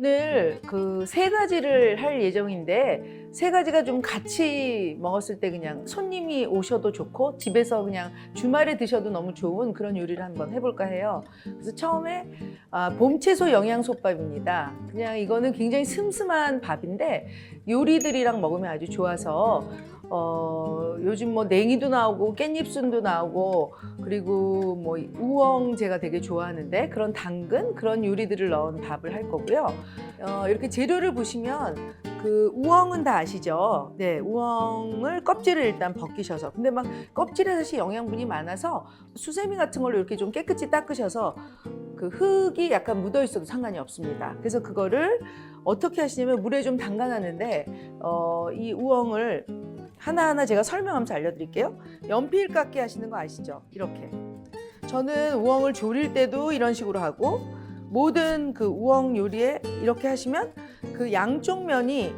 오늘 그 세 가지를 할 예정인데 세 가지가 좀 같이 먹었을 때 그냥 손님이 오셔도 좋고 집에서 그냥 주말에 드셔도 너무 좋은 그런 요리를 한번 해볼까 해요. 그래서 처음에 봄채소 영양솥밥입니다. 그냥 이거는 굉장히 슴슴한 밥인데 요리들이랑 먹으면 아주 좋아서 요즘 뭐 냉이도 나오고 깻잎순도 나오고 그리고 뭐 우엉 제가 되게 좋아하는데 그런 당근 그런 요리들을 넣은 밥을 할 거고요. 이렇게 재료를 보시면 그 우엉은 다 아시죠? 네, 우엉을 껍질을 일단 벗기셔서 근데 막 껍질에 사실 영양분이 많아서 수세미 같은 걸로 이렇게 좀 깨끗이 닦으셔서 그 흙이 약간 묻어 있어도 상관이 없습니다. 그래서 그거를 어떻게 하시냐면 물에 좀 담가놨는데 이 우엉을 하나하나 제가 설명하면서 알려드릴게요. 연필 깎기 하시는 거 아시죠? 이렇게. 저는 우엉을 조릴 때도 이런 식으로 하고 모든 그 우엉 요리에 이렇게 하시면 그 양쪽 면이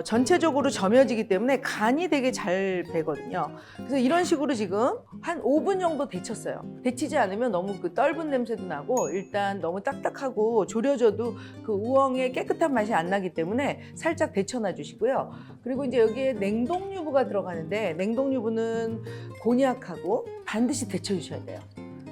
전체적으로 점여지기 때문에 간이 되게 잘 배거든요. 그래서 이런 식으로 지금 한 5분 정도 데쳤어요. 데치지 않으면 너무 그 떫은 냄새도 나고 일단 너무 딱딱하고 졸여져도 그 우엉의 깨끗한 맛이 안 나기 때문에 살짝 데쳐놔 주시고요. 그리고 이제 여기에 냉동유부가 들어가는데 냉동유부는 곤약하고 반드시 데쳐 주셔야 돼요.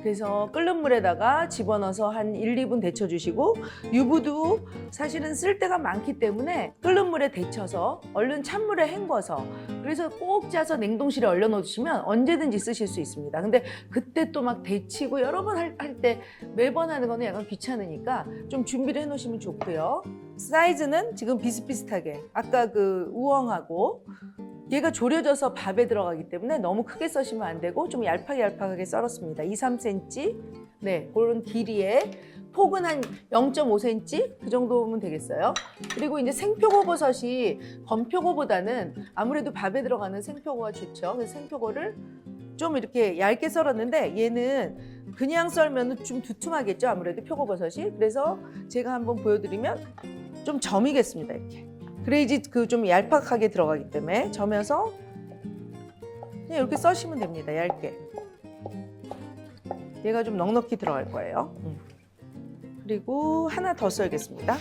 그래서 끓는 물에다가 집어넣어서 한 1, 2분 데쳐주시고 유부도 사실은 쓸 때가 많기 때문에 끓는 물에 데쳐서 얼른 찬물에 헹궈서 그래서 꼭 짜서 냉동실에 얼려 놓으시면 언제든지 쓰실 수 있습니다. 근데 그때 또 막 데치고 여러 번 할 때 매번 하는 거는 약간 귀찮으니까 좀 준비를 해 놓으시면 좋고요. 사이즈는 지금 비슷비슷하게 아까 그 우엉하고 얘가 졸여져서 밥에 들어가기 때문에 너무 크게 써시면 안 되고 좀 얄팍하게 썰었습니다. 2, 3cm 네, 그런 길이에 폭은 한 0.5cm 그 정도면 되겠어요. 그리고 이제 생표고버섯이 건표고보다는 아무래도 밥에 들어가는 생표고가 좋죠. 그래서 생표고를 좀 이렇게 얇게 썰었는데 얘는 그냥 썰면 좀 두툼하겠죠. 아무래도 표고버섯이. 그래서 제가 한번 보여드리면 좀 점이겠습니다. 이렇게. 그래야지 그 좀 얄팍하게 들어가기 때문에 점여서 그냥 이렇게 써시면 됩니다. 얇게. 얘가 좀 넉넉히 들어갈 거예요. 그리고 하나 더 썰겠습니다.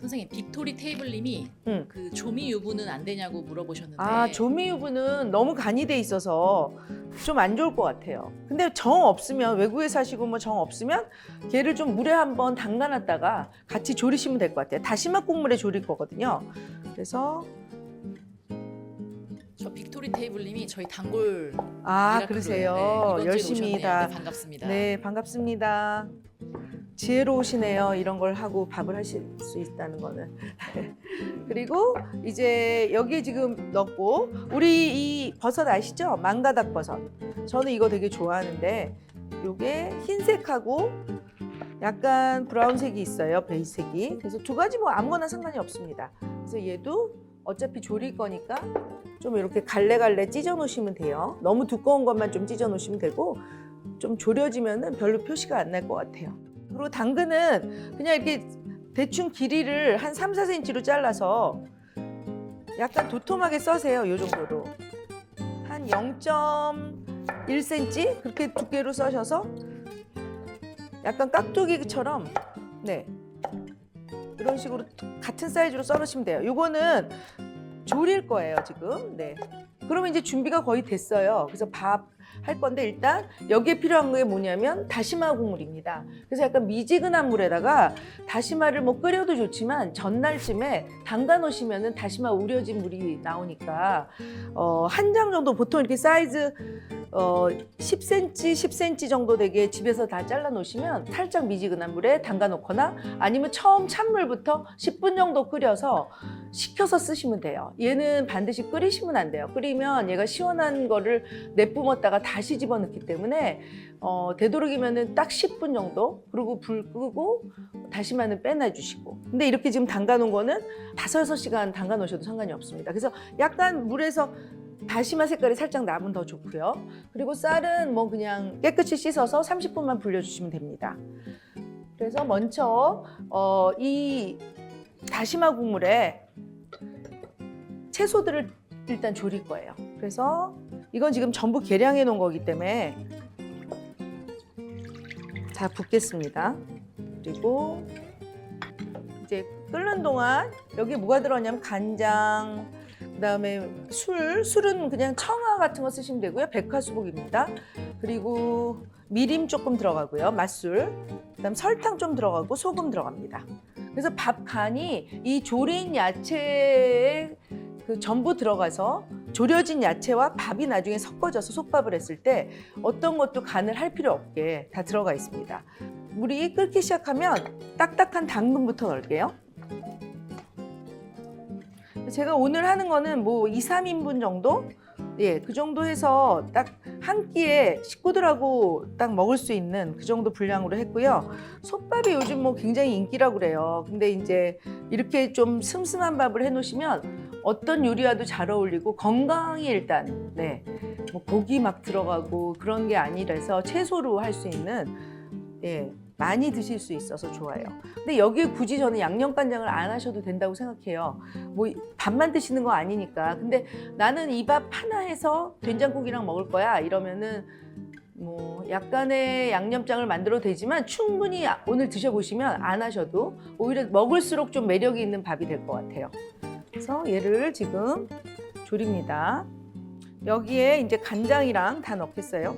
선생님, 빅토리 테이블님이 그 조미 유부는 안 되냐고 물어보셨는데 조미 유부는 너무 간이 돼 있어서 좀 안 좋을 것 같아요. 근데 정 없으면 외국에 사시고 뭐 정 없으면 걔를 좀 물에 한번 담가놨다가 같이 졸이시면 될 것 같아요. 다시마 국물에 졸일 거거든요. 그래서 저 빅토리 테이블님이 저희 단골 그러세요. 이번 주에 열심히 오셨네요. 다. 네, 반갑습니다. 네, 반갑습니다. 지혜로우시네요. 이런 걸 하고 밥을 하실 수 있다는 거는. 그리고 이제 여기에 지금 넣고 우리 이 버섯 아시죠? 망가닥 버섯. 저는 이거 되게 좋아하는데 이게 흰색하고 약간 브라운색이 있어요. 베이색이. 그래서 두 가지 뭐 아무거나 상관이 없습니다. 그래서 얘도 어차피 졸일 거니까 좀 이렇게 갈래갈래 찢어 놓으시면 돼요. 너무 두꺼운 것만 좀 찢어 놓으시면 되고 좀 졸여지면은 별로 표시가 안 날 것 같아요. 그리고 당근은 그냥 이렇게 대충 길이를 한 3, 4cm로 잘라서 약간 도톰하게 써세요. 이 정도로. 한 0.1cm 그렇게 두께로 써셔서 약간 깍두기처럼 네 이런 식으로 같은 사이즈로 썰으시면 돼요. 이거는 졸일 거예요 지금. 네. 그러면 이제 준비가 거의 됐어요. 그래서 밥 할 건데 일단 여기에 필요한 게 뭐냐면 다시마 국물입니다. 그래서 약간 미지근한 물에다가 다시마를 뭐 끓여도 좋지만 전날쯤에 담가 놓으시면은 다시마 우려진 물이 나오니까 한 장 정도 보통 이렇게 사이즈 10cm, 10cm 정도 되게 집에서 다 잘라 놓으시면 살짝 미지근한 물에 담가 놓거나 아니면 처음 찬물부터 10분 정도 끓여서 식혀서 쓰시면 돼요. 얘는 반드시 끓이시면 안 돼요. 끓이면 얘가 시원한 거를 내뿜었다가 다시 집어넣기 때문에 되도록이면은 딱 10분 정도 그리고 불 끄고 다시마는 빼놔주시고 근데 이렇게 지금 담가 놓은 거는 5, 6시간 담가 놓으셔도 상관이 없습니다. 그래서 약간 물에서 다시마 색깔이 살짝 나면 더 좋고요. 그리고 쌀은 뭐 그냥 깨끗이 씻어서 30분만 불려주시면 됩니다. 그래서 먼저 이 다시마 국물에 채소들을 일단 졸일 거예요. 그래서 이건 지금 전부 계량해 놓은 거기 때문에 다 붓겠습니다. 그리고 이제 끓는 동안 여기 뭐가 들어가냐면 간장, 그다음에 술은 그냥 청아 같은 거 쓰시면 되고요. 백화수복입니다. 그리고 미림 조금 들어가고요. 맛술. 그다음 설탕 좀 들어가고 소금 들어갑니다. 그래서 밥 간이 이 조린 야채에 그 전부 들어가서 졸여진 야채와 밥이 나중에 섞어져서 솥밥을 했을 때 어떤 것도 간을 할 필요 없게 다 들어가 있습니다. 물이 끓기 시작하면 딱딱한 당근부터 넣을게요. 제가 오늘 하는 거는 뭐 2, 3인분 정도? 예, 그 정도 해서 딱 한 끼에 식구들하고 딱 먹을 수 있는 그 정도 분량으로 했고요. 솥밥이 요즘 뭐 굉장히 인기라고 그래요. 근데 이제 이렇게 좀 슴슴한 밥을 해 놓으시면 어떤 요리와도 잘 어울리고 건강이 일단 네, 뭐 고기 막 들어가고 그런 게 아니라서 채소로 할 수 있는 예, 많이 드실 수 있어서 좋아요. 근데 여기에 굳이 저는 양념간장을 안 하셔도 된다고 생각해요. 뭐 밥만 드시는 거 아니니까. 근데 나는 이 밥 하나 해서 된장국이랑 먹을 거야 이러면은 뭐 약간의 양념장을 만들어도 되지만 충분히 오늘 드셔보시면 안 하셔도 오히려 먹을수록 좀 매력이 있는 밥이 될 것 같아요. 그래서 얘를 지금 졸입니다. 여기에 이제 간장이랑 다 넣겠어요.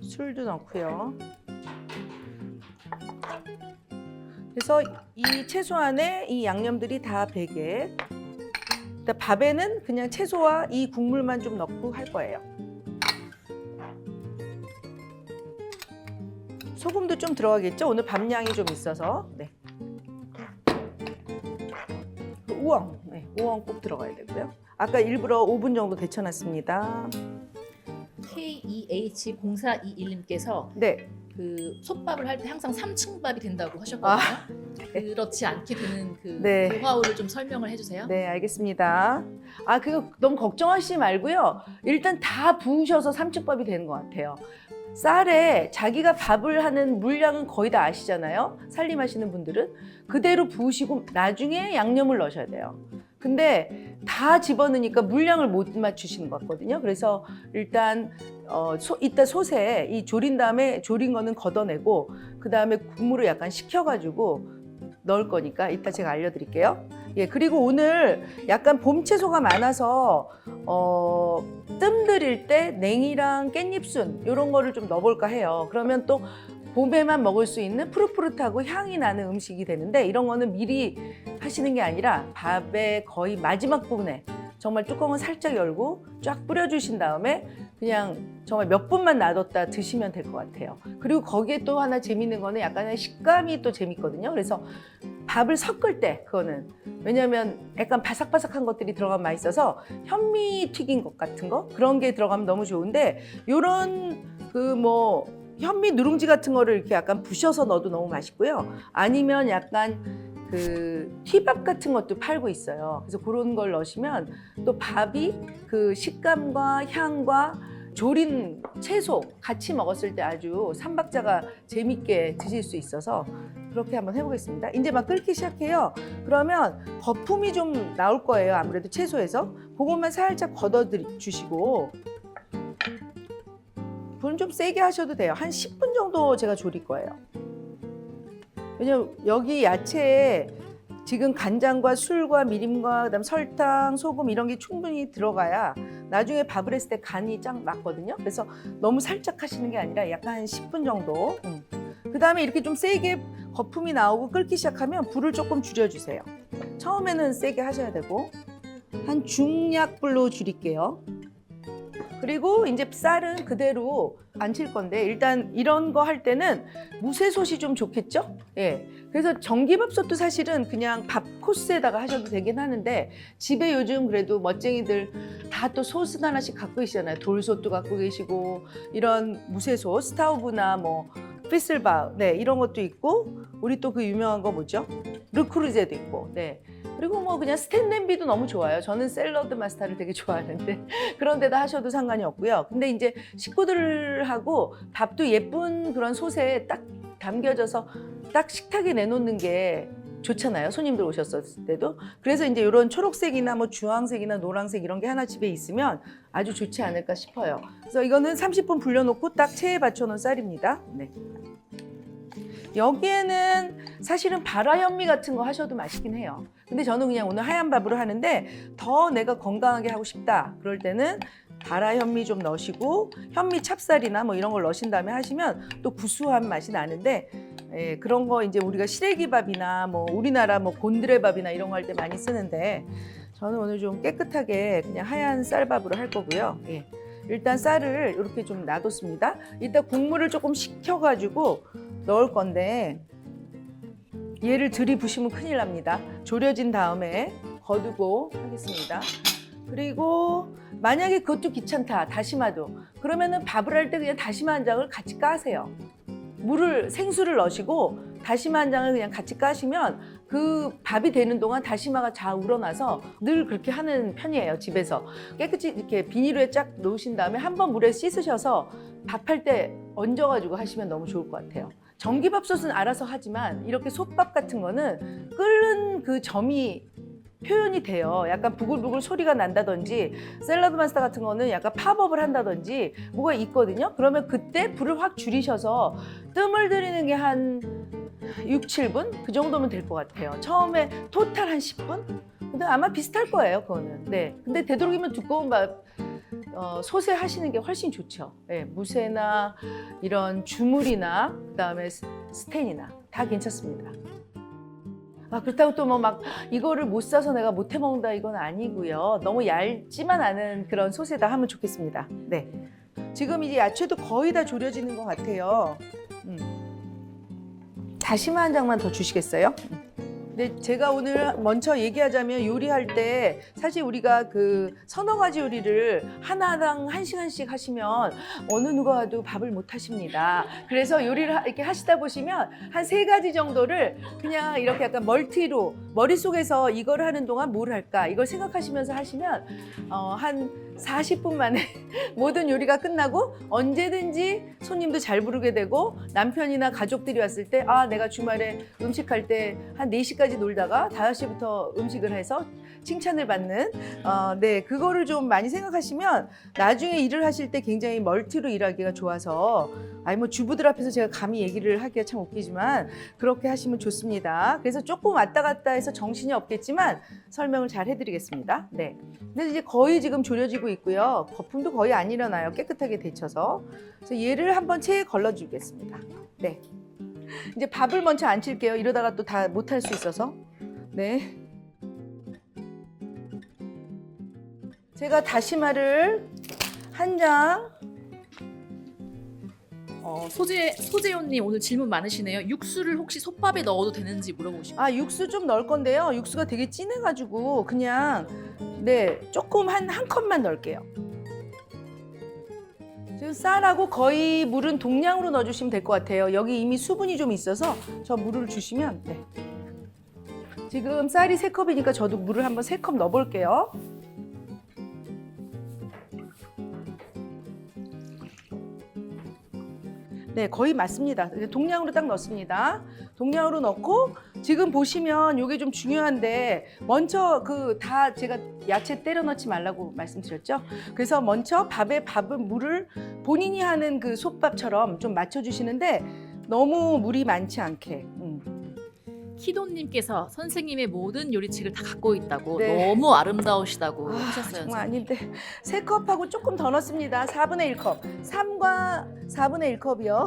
술도 넣고요. 그래서 이 채소 안에 이 양념들이 다 배게. 밥에는 그냥 채소와 이 국물만 좀 넣고 할 거예요. 소금도 좀 들어가겠죠? 오늘 밥량이 좀 있어서. 네. 우엉, 네, 우엉 꼭 들어가야 되고요. 아까 일부러 5분 정도 데쳐놨습니다. KEH0421님께서 네. 그 솥밥을 할 때 항상 3층밥이 된다고 하셨거든요. 그렇지 않게 되는 그 네. 노하우를 좀 설명을 해주세요. 네, 알겠습니다. 아, 그거 너무 걱정하시지 말고요. 일단 다 부으셔서 삼축밥이 되는 것 같아요. 쌀에 자기가 밥을 하는 물량은 거의 다 아시잖아요. 살림하시는 분들은. 그대로 부으시고 나중에 양념을 넣으셔야 돼요. 근데 다 집어넣으니까 물량을 못 맞추시는 것 같거든요. 그래서 일단 이따 솥에 이 졸인 다음에 졸인 거는 걷어내고 그 다음에 국물을 약간 식혀가지고 넣을 거니까 이따 제가 알려드릴게요. 예, 그리고 오늘 약간 봄 채소가 많아서 뜸 들일 때 냉이랑 깻잎순 이런 거를 좀 넣어볼까 해요. 그러면 또 봄에만 먹을 수 있는 푸릇푸릇하고 향이 나는 음식이 되는데 이런 거는 미리 하시는 게 아니라 밥의 거의 마지막 부분에 정말 뚜껑을 살짝 열고 쫙 뿌려주신 다음에 그냥 정말 몇 분만 놔뒀다 드시면 될 것 같아요. 그리고 거기에 또 하나 재밌는 거는 약간의 식감이 또 재밌거든요. 그래서 밥을 섞을 때 그거는 왜냐하면 약간 바삭바삭한 것들이 들어가면 맛있어서 현미 튀긴 것 같은 거 그런 게 들어가면 너무 좋은데 요런 그 뭐 현미 누룽지 같은 거를 이렇게 약간 부셔서 넣어도 너무 맛있고요. 아니면 약간 그 튀밥 같은 것도 팔고 있어요. 그래서 그런 걸 넣으시면 또 밥이 그 식감과 향과 조린 채소 같이 먹었을 때 아주 삼박자가 재밌게 드실 수 있어서 그렇게 한번 해보겠습니다. 이제 막 끓기 시작해요. 그러면 거품이 좀 나올 거예요. 아무래도 채소에서 그것만 살짝 걷어 주시고 불은 좀 세게 하셔도 돼요. 한 10분 정도 제가 졸일 거예요. 왜냐면 여기 야채에 지금 간장과 술과 미림과 그다음 설탕, 소금 이런 게 충분히 들어가야 나중에 밥을 했을 때 간이 쫙 맞거든요. 그래서 너무 살짝 하시는 게 아니라 약간 한 10분 정도. 그다음에 이렇게 좀 세게 거품이 나오고 끓기 시작하면 불을 조금 줄여주세요. 처음에는 세게 하셔야 되고 한 중약불로 줄일게요. 그리고 이제 쌀은 그대로 안 칠 건데 일단 이런 거 할 때는 무쇠솥이 좀 좋겠죠? 예. 그래서 전기밥솥도 사실은 그냥 밥 코스에다가 하셔도 되긴 하는데 집에 요즘 그래도 멋쟁이들 다 또 솥은 하나씩 갖고 계시잖아요. 돌솥도 갖고 계시고 이런 무쇠솥, 스타우브나 뭐 피슬바 네, 이런 것도 있고 우리 또 그 유명한 거 뭐죠? 르크루제도 있고 네. 그리고 뭐 그냥 스텐 냄비도 너무 좋아요. 저는 샐러드 마스터를 되게 좋아하는데 그런 데다 하셔도 상관이 없고요. 근데 이제 식구들하고 밥도 예쁜 그런 솥에 딱 담겨져서 딱 식탁에 내놓는 게 좋잖아요. 손님들 오셨을 때도. 그래서 이제 이런 초록색이나 뭐 주황색이나 노란색 이런 게 하나 집에 있으면 아주 좋지 않을까 싶어요. 그래서 이거는 30분 불려놓고 딱 체에 받쳐놓은 쌀입니다. 네. 여기에는 사실은 발화현미 같은 거 하셔도 맛있긴 해요. 근데 저는 그냥 오늘 하얀 밥으로 하는데 더 내가 건강하게 하고 싶다. 그럴 때는 발화현미 좀 넣으시고 현미 찹쌀이나 뭐 이런 걸 넣으신 다음에 하시면 또 구수한 맛이 나는데 예, 그런 거 이제 우리가 시래기밥이나 뭐 우리나라 뭐 곤드레밥이나 이런 거 할 때 많이 쓰는데 저는 오늘 좀 깨끗하게 그냥 하얀 쌀밥으로 할 거고요. 예. 일단 쌀을 이렇게 좀 놔뒀습니다. 이따 국물을 조금 식혀가지고 넣을 건데 얘를 들이부시면 큰일 납니다. 졸여진 다음에 거두고 하겠습니다. 그리고 만약에 그것도 귀찮다, 다시마도. 그러면은 밥을 할 때 그냥 다시마 한 장을 같이 까세요. 생수를 넣으시고 다시마 한 장을 그냥 같이 까시면 그 밥이 되는 동안 다시마가 잘 우러나서 늘 그렇게 하는 편이에요, 집에서. 깨끗이 이렇게 비닐에 쫙 놓으신 다음에 한번 물에 씻으셔서 밥할 때 얹어가지고 하시면 너무 좋을 것 같아요. 전기밥솥은 알아서 하지만 이렇게 솥밥 같은 거는 끓는 그 점이 표현이 돼요. 약간 부글부글 소리가 난다든지 샐러드 마스터 같은 거는 약간 팝업을 한다든지 뭐가 있거든요. 그러면 그때 불을 확 줄이셔서 뜸을 들이는 게 한 6, 7분? 그 정도면 될 것 같아요. 처음에 토탈 한 10분? 근데 아마 비슷할 거예요, 그거는. 네. 근데 되도록이면 두꺼운 밥 솥에 하시는 게 훨씬 좋죠. 네, 무쇠나 이런 주물이나 그다음에 스텐이나 다 괜찮습니다. 그렇다고 또 뭐 막 이거를 못 사서 내가 못 해 먹는다 이건 아니고요. 너무 얇지만 않은 그런 솥에다 하면 좋겠습니다. 네. 지금 이제 야채도 거의 다 졸여지는 것 같아요. 다시마 한 장만 더 주시겠어요? 근데 제가 오늘 먼저 얘기하자면 요리할 때 사실 우리가 그 서너 가지 요리를 하나당 한 시간씩 하시면 어느 누가 와도 밥을 못 하십니다. 그래서 요리를 이렇게 하시다 보시면 한 3가지 정도를 그냥 이렇게 약간 멀티로 머릿속에서 이걸 하는 동안 뭘 할까 이걸 생각하시면서 하시면 한 40분 만에 모든 요리가 끝나고 언제든지 손님도 잘 부르게 되고 남편이나 가족들이 왔을 때 내가 주말에 음식할 때 한 4시까지 놀다가 5시부터 음식을 해서 칭찬을 받는 네, 그거를 좀 많이 생각하시면 나중에 일을 하실 때 굉장히 멀티로 일하기가 좋아서 뭐 주부들 앞에서 제가 감히 얘기를 하기가 참 웃기지만 그렇게 하시면 좋습니다. 그래서 조금 왔다 갔다 해서 정신이 없겠지만 설명을 잘 해드리겠습니다. 네. 근데 이제 거의 지금 졸여지고 있고요. 거품도 거의 안 일어나요. 깨끗하게 데쳐서. 그래서 얘를 한번 체에 걸러주겠습니다. 네. 이제 밥을 먼저 안 칠게요. 이러다가 또 다 못할 수 있어서. 네. 제가 다시마를 한 장. 소재훈님 오늘 질문 많으시네요. 육수를 혹시 솥밥에 넣어도 되는지 물어보시고. 육수 좀 넣을 건데요. 육수가 되게 진해가지고 그냥 네 조금 한 컵만 넣을게요. 지금 쌀하고 거의 물은 동량으로 넣어주시면 될 것 같아요. 여기 이미 수분이 좀 있어서 저 물을 주시면 네. 지금 쌀이 3컵이니까 저도 물을 한번 3컵 넣어볼게요. 네, 거의 맞습니다. 동량으로 딱 넣습니다. 동량으로 넣고 지금 보시면 이게 좀 중요한데 먼저 다 제가 야채 때려 넣지 말라고 말씀드렸죠. 그래서 먼저 밥은 물을 본인이 하는 그 솥밥처럼 좀 맞춰주시는데 너무 물이 많지 않게. 키도님께서 선생님의 모든 요리책을 다 갖고 있다고 네. 너무 아름다우시다고 하셨어요. 정말 선생님. 아닌데 3컵하고 조금 더 넣습니다. 4분의 1컵. 3과 4분의 1컵이요.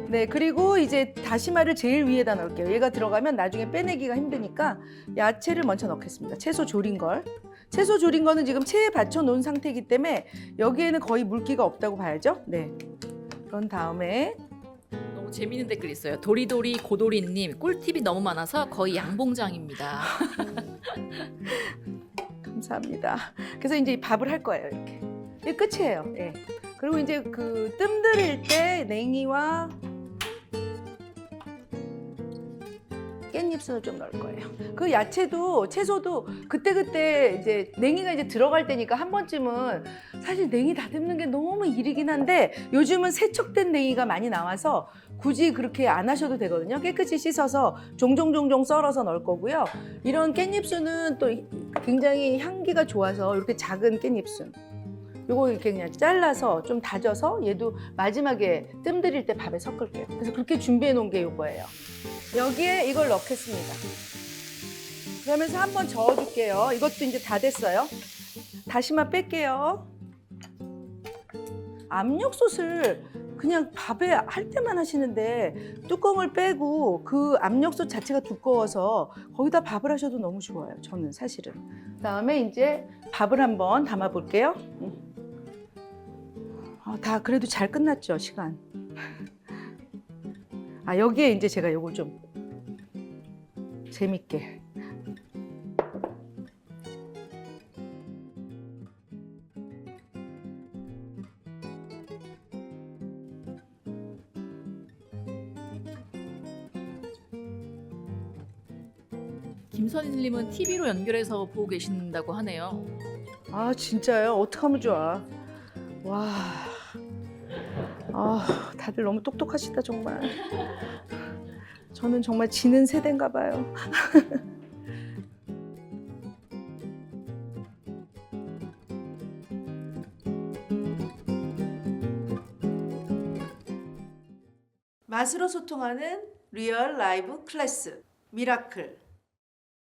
네, 그리고 이제 다시마를 제일 위에다 넣을게요. 얘가 들어가면 나중에 빼내기가 힘드니까 야채를 먼저 넣겠습니다. 채소 졸인 걸. 채소 졸인 거는 지금 체에 받쳐 놓은 상태이기 때문에 여기에는 거의 물기가 없다고 봐야죠. 네. 그런 다음에 너무 재밌는 댓글 있어요. 도리도리 고도리님 꿀팁이 너무 많아서 거의 양봉장입니다. 감사합니다. 그래서 이제 밥을 할 거예요. 이렇게. 이게 끝이에요. 예. 그리고 이제 뜸 들일 때 냉이와 깻잎 깻잎순을 좀 넣을 거예요. 그 야채도 채소도 그때그때 이제 냉이가 이제 들어갈 때니까 한 번쯤은 사실 냉이 다듬는 게 너무 일이긴 한데 요즘은 세척된 냉이가 많이 나와서 굳이 그렇게 안 하셔도 되거든요. 깨끗이 씻어서 종종종종 썰어서 넣을 거고요. 이런 깻잎순은 또 굉장히 향기가 좋아서 이렇게 작은 깻잎순 요거 이렇게 그냥 잘라서 좀 다져서 얘도 마지막에 뜸 들일 때 밥에 섞을게요. 그래서 그렇게 준비해 놓은 게 요거예요. 여기에 이걸 넣겠습니다. 그러면서 한번 저어줄게요. 이것도 이제 다 됐어요. 다시마 뺄게요. 압력솥을 그냥 밥에 할 때만 하시는데 뚜껑을 빼고 그 압력솥 자체가 두꺼워서 거기다 밥을 하셔도 너무 좋아요. 저는 사실은. 그다음에 이제 밥을 한번 담아 볼게요. 다 그래도 잘 끝났죠, 시간. 여기에 이제 제가 요걸 좀 재밌게. 김선희님은 TV로 연결해서 보고 계신다고 하네요. 진짜요? 어떡하면 좋아. 와. 다들 너무 똑똑하시다, 정말. 저는 정말 지는 세대인가 봐요. 맛으로 소통하는 리얼 라이브 클래스 미라클.